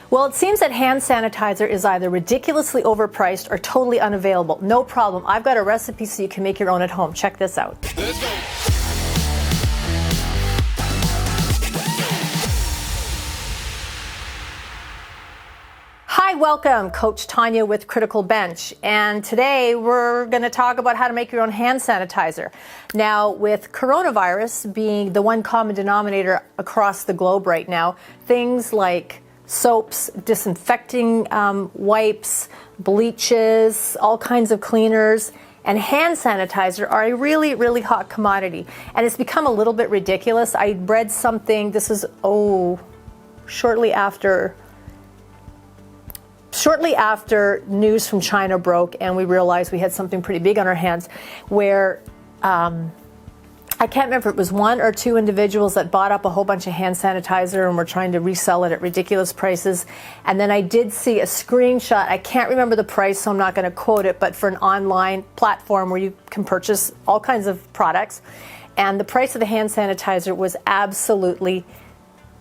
Well, it seems that hand sanitizer is either ridiculously overpriced or totally unavailable. No problem. I've got a recipe so you can make your own at home. Check this out. Let's go. Hi, welcome. Coach Tanya with Criticalbench. And today we're going to talk about how to make your own hand sanitizer. Now, with coronavirus being the one common denominator across the globe right now, things like soaps, disinfecting wipes, bleaches, all kinds of cleaners, and hand sanitizer are a really, really hot commodity. And it's become a little bit ridiculous. I read something, this is, shortly after news from China broke and we realized we had something pretty big on our hands where I can't remember if it was one or two individuals that bought up a whole bunch of hand sanitizer and were trying to resell it at ridiculous prices. And then I did see a screenshot. I can't remember the price, so I'm not going to quote it, but for an online platform where you can purchase all kinds of products. And the price of the hand sanitizer was absolutely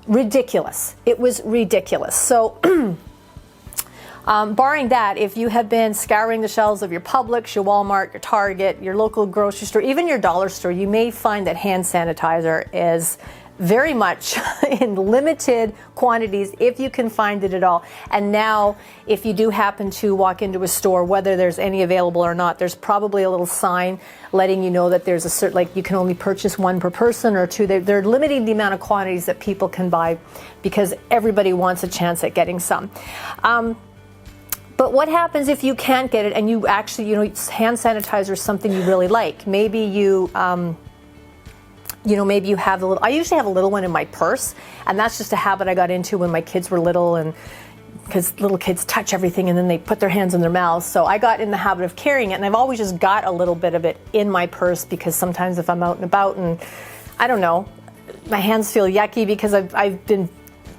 ridiculous. It was ridiculous. So barring that, if you have been scouring the shelves of your Publix, your Walmart, your Target, your local grocery store, even your dollar store, you may find that hand sanitizer is very much in limited quantities if you can find it at all. And now, if you do happen to walk into a store, whether there's any available or not, there's probably a little sign letting you know that there's a certain, like you can only purchase one per person or two. They're limiting the amount of quantities that people can buy because everybody wants a chance at getting some. But what happens if you can't get it and you actually, hand sanitizer is something you really like? Maybe you, maybe you have I usually have a little one in my purse, and that's just a habit I got into when my kids were little, and because little kids touch everything and then they put their hands in their mouths. So I got in the habit of carrying it, and I've always just got a little bit of it in my purse because sometimes if I'm out and about and, I don't know, my hands feel yucky because I've been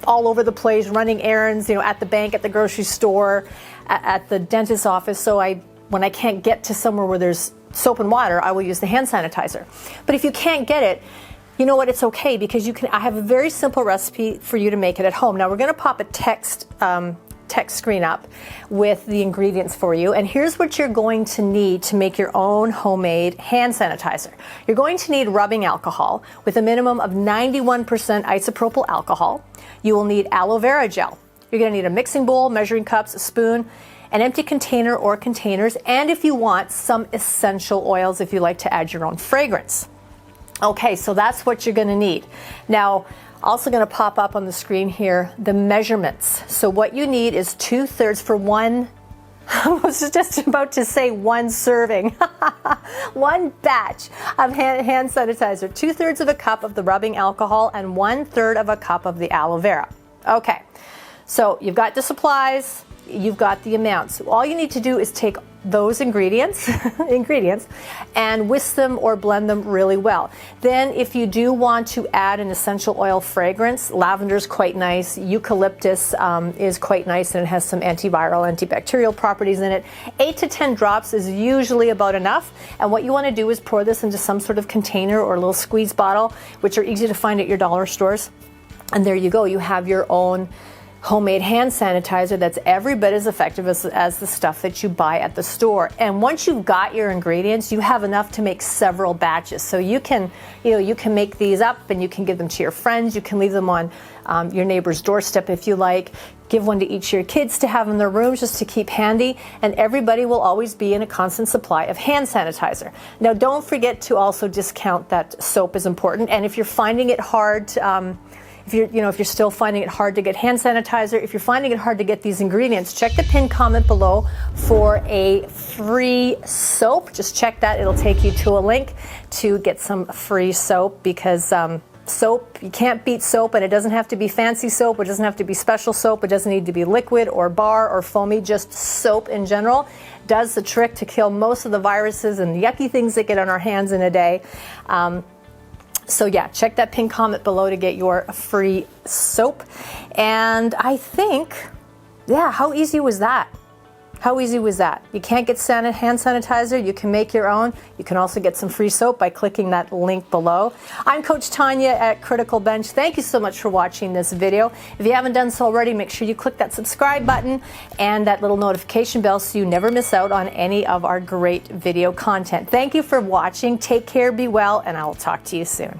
all over the place running errands, at the bank, at the grocery store, at the dentist's office. So when I can't get to somewhere where there's soap and water, I will use the hand sanitizer. But if you can't get it, you know what, it's okay because I have a very simple recipe for you to make it at home. Now we're going to pop a text screen up with the ingredients for you. And here's what you're going to need to make your own homemade hand sanitizer. You're going to need rubbing alcohol with a minimum of 91% isopropyl alcohol. You will need aloe vera gel. You're going to need a mixing bowl, measuring cups, a spoon, an empty container or containers, and if you want, some essential oils if you like to add your own fragrance. Okay, so that's what you're going to need. Now, also going to pop up on the screen here the measurements. So what you need is 2/3 for one, I was just about to say one serving, one batch of hand sanitizer, 2/3 of a cup of the rubbing alcohol and 1/3 of a cup of the aloe vera. Okay, so you've got the supplies, you've got the amounts. All you need to do is take those ingredients and whisk them or blend them really well. Then if you do want to add an essential oil fragrance, lavender is quite nice, eucalyptus is quite nice, and it has some antiviral, antibacterial properties in it. 8 to 10 drops is usually about enough, and what you want to do is pour this into some sort of container or a little squeeze bottle, which are easy to find at your dollar stores, and there you go, you have your own homemade hand sanitizer that's every bit as effective as the stuff that you buy at the store. And once you've got your ingredients, you have enough to make several batches. So you can make these up and you can give them to your friends. You can leave them on your neighbor's doorstep if you like. Give one to each of your kids to have in their rooms just to keep handy. And everybody will always be in a constant supply of hand sanitizer. Now, don't forget to also discount that soap is important. And if you're finding it hard to, if you're still finding it hard to get hand sanitizer, if you're finding it hard to get these ingredients, check the pinned comment below for a free soap. Just check that. It'll take you to a link to get some free soap because soap, you can't beat soap, and it doesn't have to be fancy soap. It doesn't have to be special soap. It doesn't need to be liquid or bar or foamy. Just soap in general does the trick to kill most of the viruses and yucky things that get on our hands in a day. So yeah, check that pinned comment below to get your free soap. And I think, yeah, how easy was that? How easy was that? You can't get hand sanitizer, you can make your own. You can also get some free soap by clicking that link below. I'm Coach Tanya at Criticalbench. Thank you so much for watching this video. If you haven't done so already, make sure you click that subscribe button and that little notification bell so you never miss out on any of our great video content. Thank you for watching. Take care, be well, and I will talk to you soon.